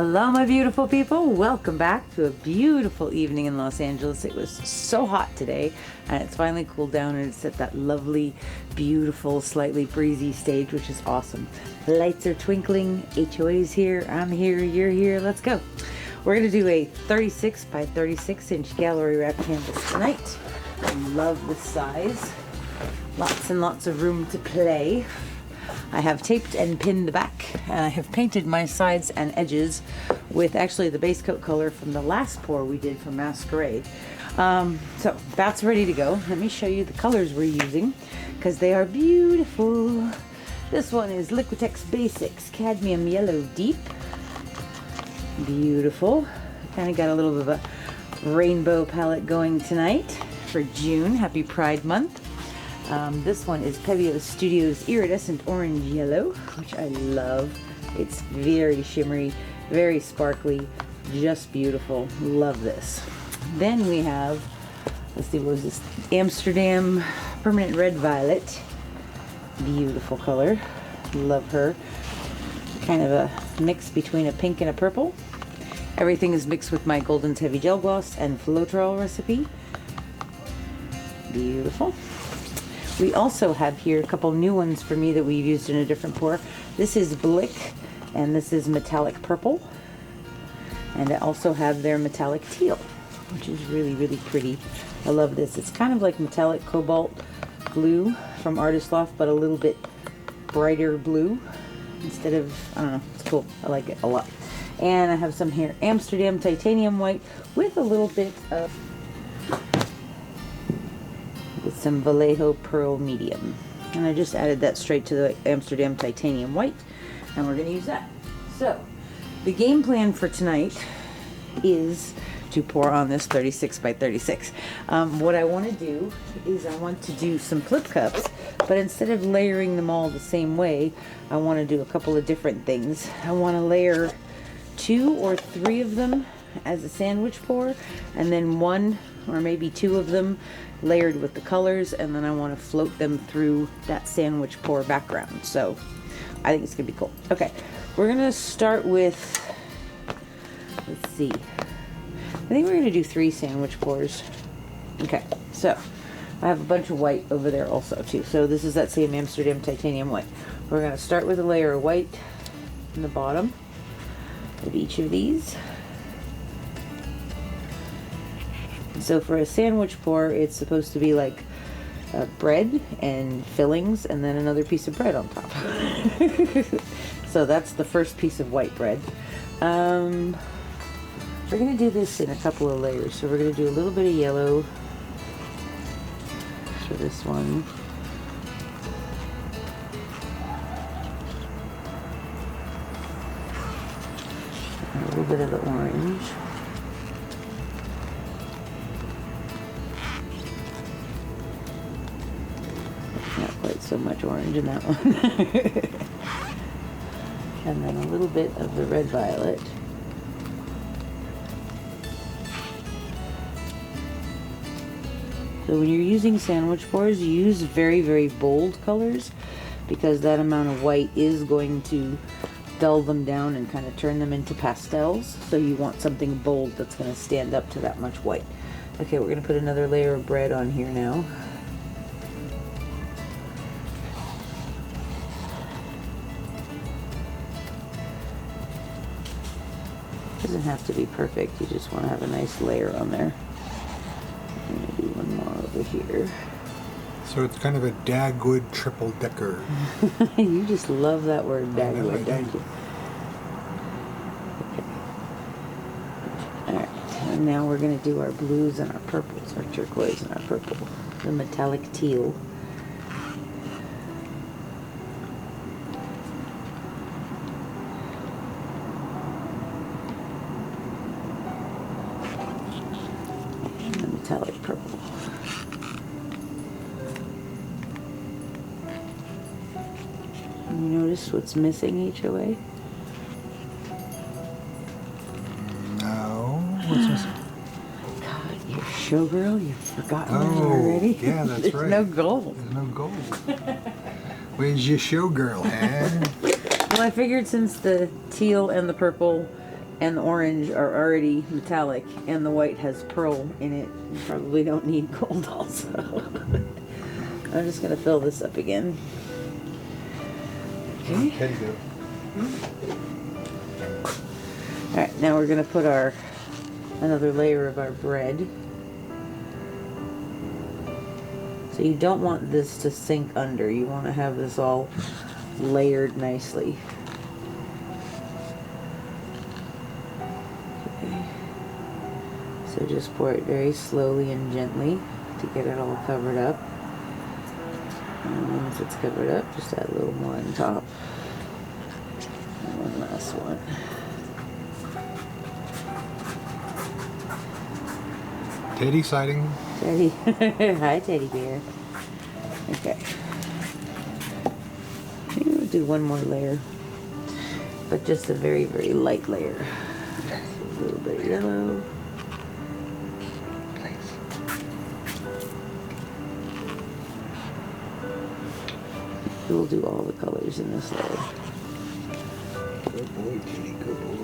Hello my beautiful people, welcome back to a beautiful evening in Los Angeles. It was so hot today and it's finally cooled down and it's at that lovely, beautiful, slightly breezy stage, which is awesome. The lights are twinkling, HOA's here, I'm here, you're here, let's go. We're going to do a 36 by 36 inch gallery wrap canvas tonight. I love this size, lots and lots of room to play. I have taped and pinned the back, and I have painted my sides and edges with actually the base coat color from the last pour we did for Masquerade. So that's ready to go. Let me show you the colors we're using because they are beautiful. This one is Liquitex Basics Cadmium Yellow Deep. Beautiful. Kind of got a little bit of a rainbow palette going tonight for June. Happy Pride Month. This one is Pebeo Studios Iridescent Orange Yellow, which I love. It's very shimmery, very sparkly, just beautiful. Love this. Then we have, let's see, what was this? Amsterdam Permanent Red Violet. Beautiful color. Love her. Kind of a mix between a pink and a purple. Everything is mixed with my Golden's Heavy Gel Gloss and Floetrol recipe. Beautiful. We also have here a couple new ones for me that we've used in a different pour. This is Blick, and this is Metallic Purple. And I also have their Metallic Teal, which is really, really pretty. I love this. It's kind of like Metallic Cobalt Blue from Artist Loft, but a little bit brighter blue instead of, I don't know, it's cool. I like it a lot. And I have some here, Amsterdam Titanium White with a little bit of some Vallejo Pearl Medium, and I just added that straight to the Amsterdam Titanium White, and we're going to use that. So the game plan for tonight is to pour on this 36 by 36. What I want to do is I want to do some flip cups, but instead of layering them all the same way, I want to do a couple of different things. I want to layer 2 or 3 of them as a sandwich pour, and then 1 or maybe 2 of them layered with the colors, and then I want to float them through that sandwich pour background. So I think it's gonna be cool. Okay, we're gonna start with, let's see, I think we're gonna do 3 sandwich pours. Okay, so I have a bunch of white over there also too. So this is that same Amsterdam Titanium White. We're gonna start with a layer of white in the bottom of each of these. So for a sandwich pour, it's supposed to be like bread and fillings and then another piece of bread on top. So that's the first piece of white bread. We're going to do this in a couple of layers. So we're going to do a little bit of yellow for this one. And a little bit of the orange. So much orange in that one. And then a little bit of the red violet. So when you're using sandwich pours, you use very, very bold colors because that amount of white is going to dull them down and kind of turn them into pastels. So you want something bold that's going to stand up to that much white. Okay, we're going to put another layer of bread on here now. Doesn't have to be perfect, you just want to have a nice layer on there. I'm going to do one more over here. So it's kind of a Dagwood triple decker. You just love that word, Dagwood, don't you? Okay. Alright, and now we're going to do our blues and our purples, our turquoise and our purple, the metallic teal. Metallic purple. You notice what's missing, HOA? No. What's missing? God, you're showgirl. You've forgotten that Oh, already. yeah, that's There's right. no gold. There's no gold. Where's your showgirl, huh? Well, I figured since the teal and the purple and the orange are already metallic, and the white has pearl in it. You probably don't need gold also. I'm just going to fill this up again. Okay. Can do. Alright, now we're going to put another layer of our bread. So you don't want this to sink under. You want to have this all layered nicely. Okay. So just pour it very slowly and gently to get it all covered up. And once it's covered up, just add a little more on top. And one last one. Teddy sighting. Teddy. Hi, teddy bear. Okay. Maybe we'll do one more layer. But just a very, very light layer. A little bit of yellow. We'll do all the colors in this layer. Good boy, Teddy, good boy.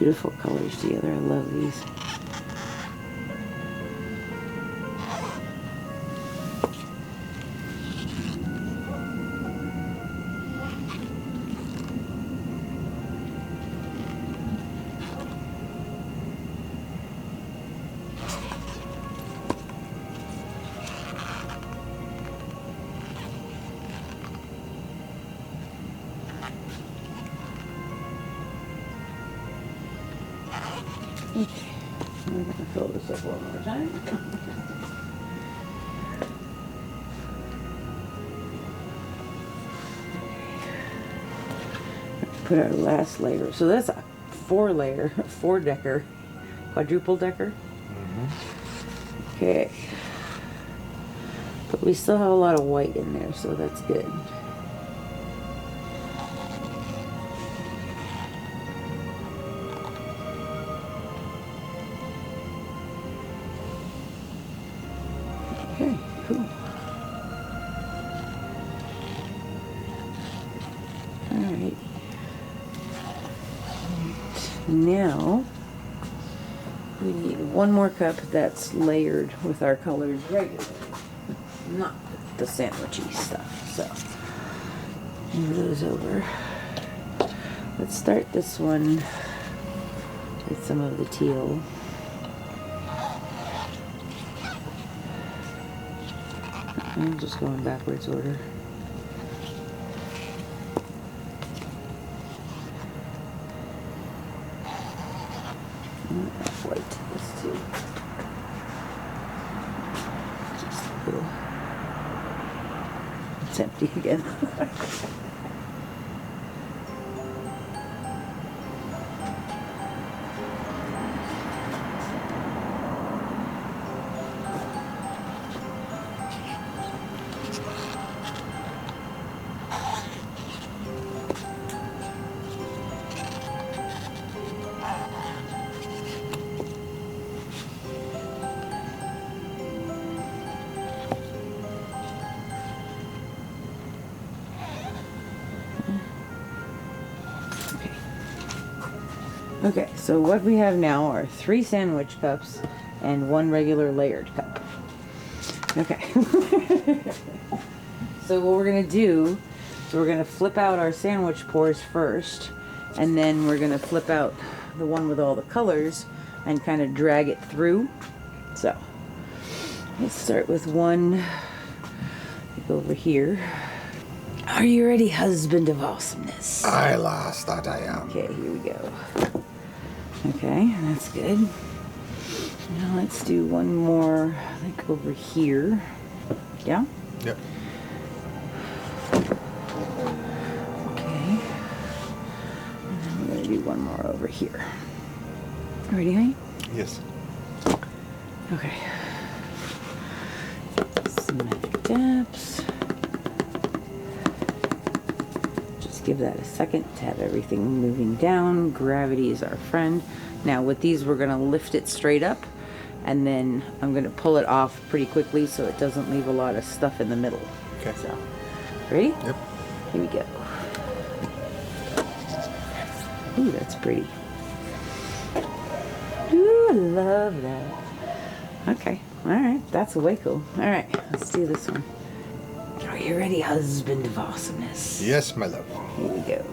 Beautiful colors together. I love these. Okay, we're going to fill this up one more time. Put our last layer. So that's a 4-layer, 4-decker, quadruple decker. Okay. But we still have a lot of white in there, so that's good. Okay, cool. Alright. Now, we need one more cup that's layered with our colors regularly. Not the sandwichy stuff, so move those over. Let's start this one with some of the teal. I'm just going backwards order. That's white, this too. Just a little. It's empty again. Okay, so what we have now are 3 sandwich cups and 1 regular layered cup. Okay. So what we're going to do is we're going to flip out our sandwich pours first, and then we're going to flip out the one with all the colors and kind of drag it through. So let's start with one over here. Are you ready, husband of awesomeness? I lost that I am. Okay, here we go. Okay, that's good. Now let's do one more, like over here. Yeah? Yep. Okay. And then we're going to do one more over here. Ready, honey? Yes. Okay. Cement taps. Just give that a second to have everything moving down. Gravity is our friend. Now with these, we're gonna lift it straight up, and then I'm gonna pull it off pretty quickly so it doesn't leave a lot of stuff in the middle. Okay. So, ready? Yep. Here we go. Ooh, that's pretty. Ooh, I love that. Okay, all right, that's way cool. All right, let's do this one. Are you ready, husband of awesomeness? Yes, my love. Here we go.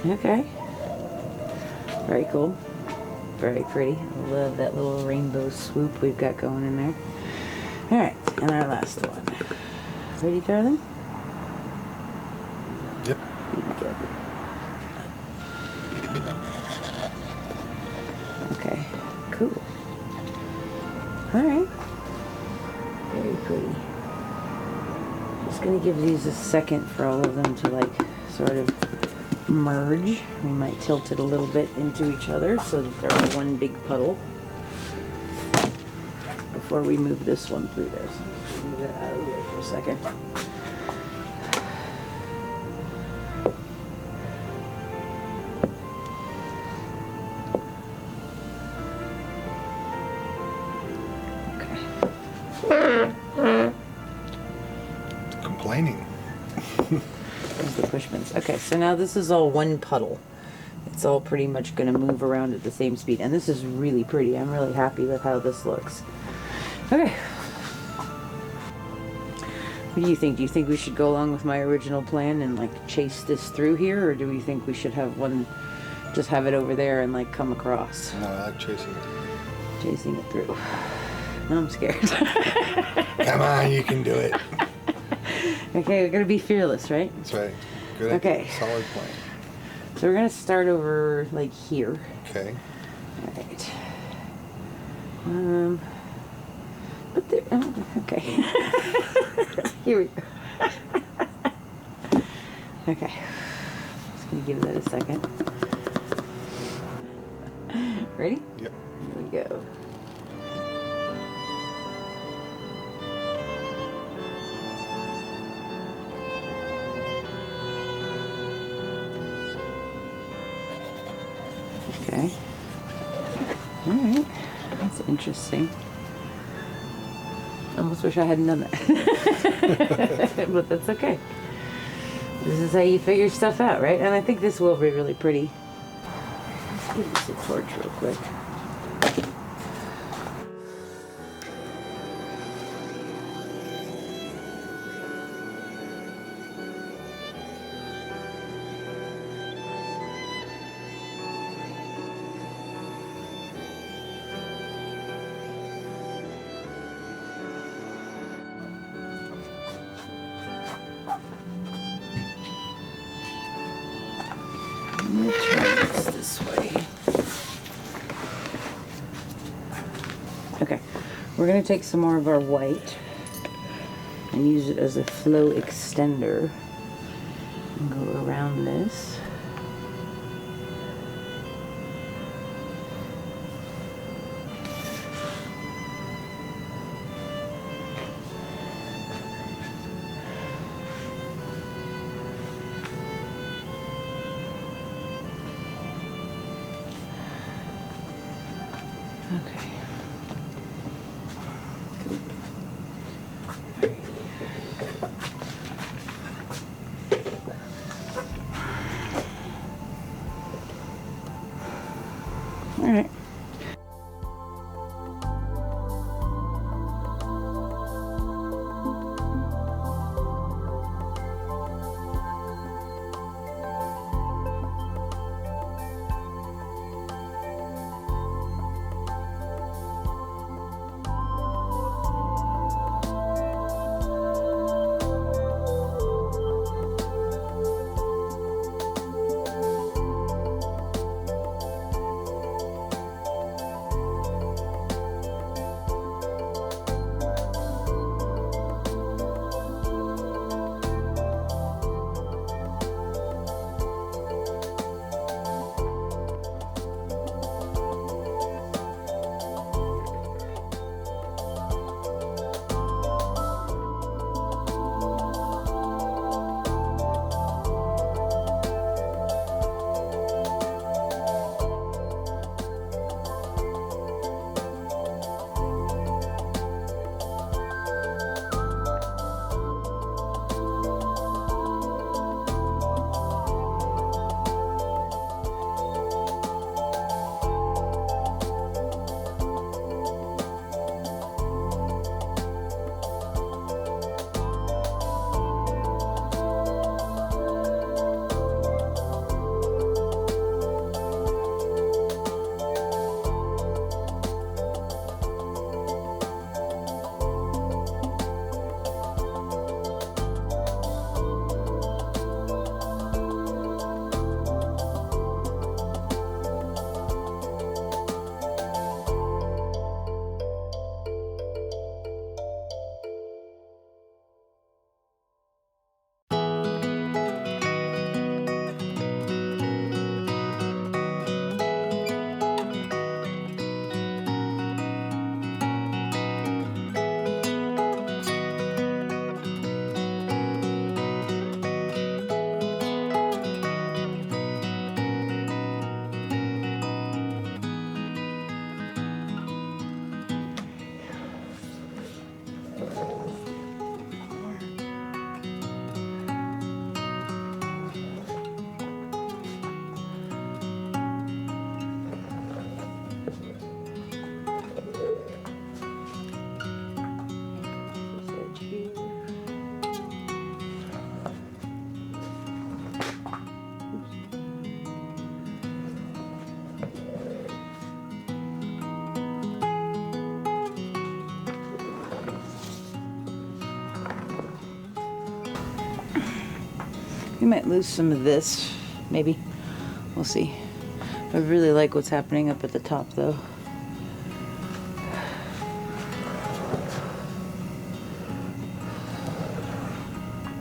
Okay. Very cool. Very pretty. I love that little rainbow swoop we've got going in there. All right, and our last one. Ready, darling? Yep. Here we go. Okay, cool. All right. Very pretty. Just gonna give these a second for all of them to like sort of merge. We might tilt it a little bit into each other so that they're one big puddle before we move this one through there. So just move that out of the way for a second. Complaining. There's the push pins. Okay, so now this is all one puddle. It's all pretty much going to move around at the same speed. And this is really pretty. I'm really happy with how this looks. Okay. What do you think? Do you think we should go along with my original plan and like chase this through here? Or do we think we should have one, just have it over there and like come across? No, I like chasing it. Chasing it through. Now I'm scared. Come on, you can do it. Okay, we're going to be fearless, right? That's right. Good. Okay. Solid plan. So we're going to start over like here. Okay. All right. But there, oh, okay. Here we go. Okay. Just gonna give that a second. Ready? Yep. Here we go. Okay. All right. That's interesting. I almost wish I hadn't done that. But that's okay. This is how you figure stuff out, right? And I think this will be really pretty. Let's give this a torch real quick. I'm gonna try this way. Okay, we're gonna take some more of our white and use it as a flow extender and go around this. Okay. All right. We might lose some of this, maybe. We'll see. I really like what's happening up at the top though.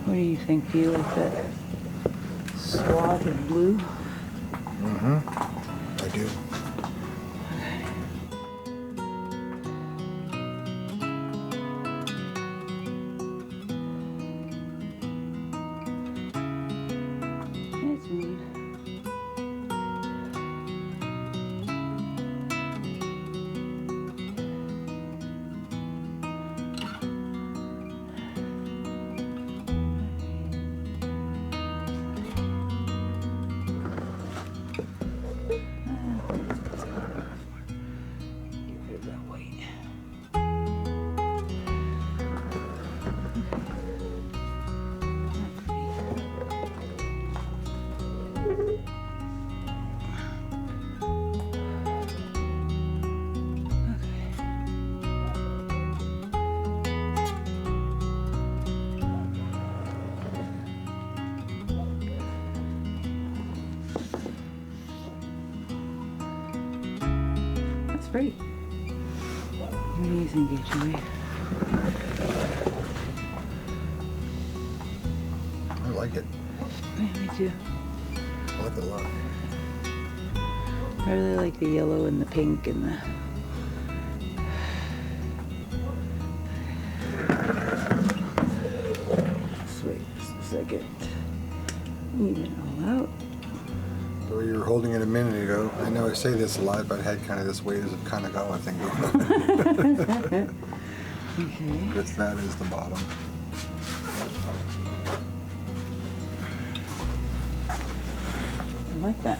What do you think? Do you like that swath of blue? I do. It's neat. Pretty. What do you think, HOA? I like it. Yeah, me too. I like it a lot. I really like the yellow and the pink and the... Just wait just a second. Even it all out. So you were holding it a minute ago. I know I say this a lot, but I had kind of this ways of Kanagawa thing going on. Okay. Because that is the bottom. I like that.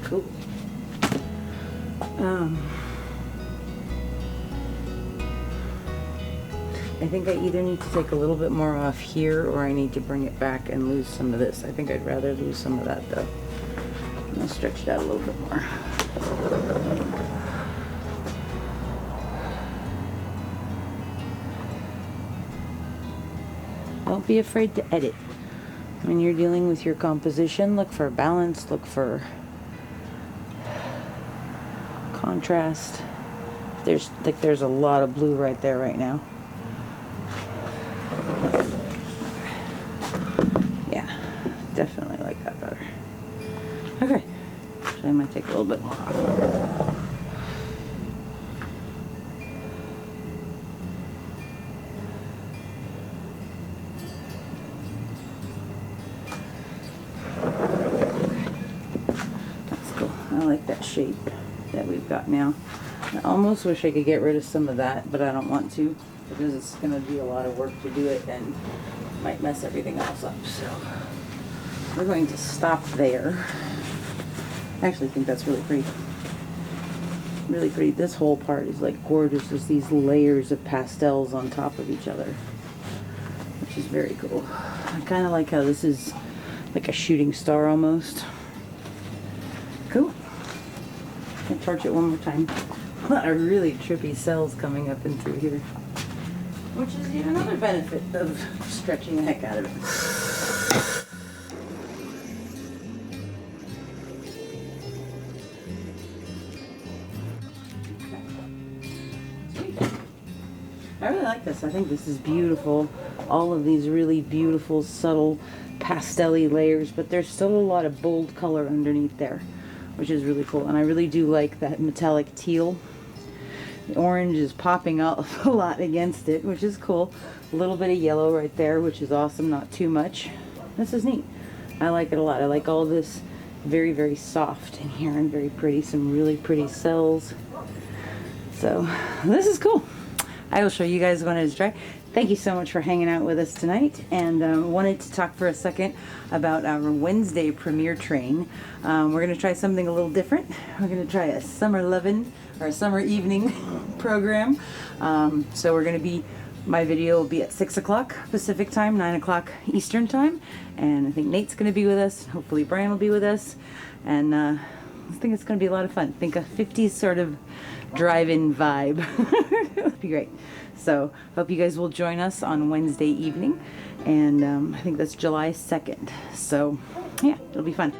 Cool. I think I either need to take a little bit more off here or I need to bring it back and lose some of this. I think I'd rather lose some of that though. I'll stretch it out a little bit more. Don't be afraid to edit. When you're dealing with your composition, look for balance, look for contrast. There's a lot of blue right there right now. Yeah, definitely like that better. Okay, so I might take a little bit more off. That's cool. I like that shape that we've got now. I almost wish I could get rid of some of that, but I don't want to because it's going to be a lot of work to do it and might mess everything else up. So we're going to stop there. I actually think that's really pretty. Really pretty. This whole part is like gorgeous. There's these layers of pastels on top of each other, which is very cool. I kind of like how this is like a shooting star almost. Cool. I'll torch it one more time. A lot of really trippy cells coming up and through here, which is yet another benefit of stretching the heck out of it. I really like this. I think this is beautiful. All of these really beautiful, subtle, pastel-y layers, but there's still a lot of bold color underneath there, which is really cool. And I really do like that metallic teal. The orange is popping out a lot against it, which is cool. A little bit of yellow right there, which is awesome, not too much. This is neat. I like it a lot. I like all this very, very soft in here and very pretty. Some really pretty cells. So this is cool. I will show you guys when it's dry. Thank you so much for hanging out with us tonight, and wanted to talk for a second about our Wednesday premiere train. We're going to try something a little different. We're going to try a summer lovin' or a summer evening program. So we're going to be, my video will be at 6 o'clock Pacific time, 9 o'clock Eastern time, and I think Nate's going to be with us. Hopefully Brian will be with us, and I think it's going to be a lot of fun. Think a 50s sort of drive-in vibe. It'll be great. So hope you guys will join us on Wednesday evening, and I think that's July 2nd. So yeah, it'll be fun.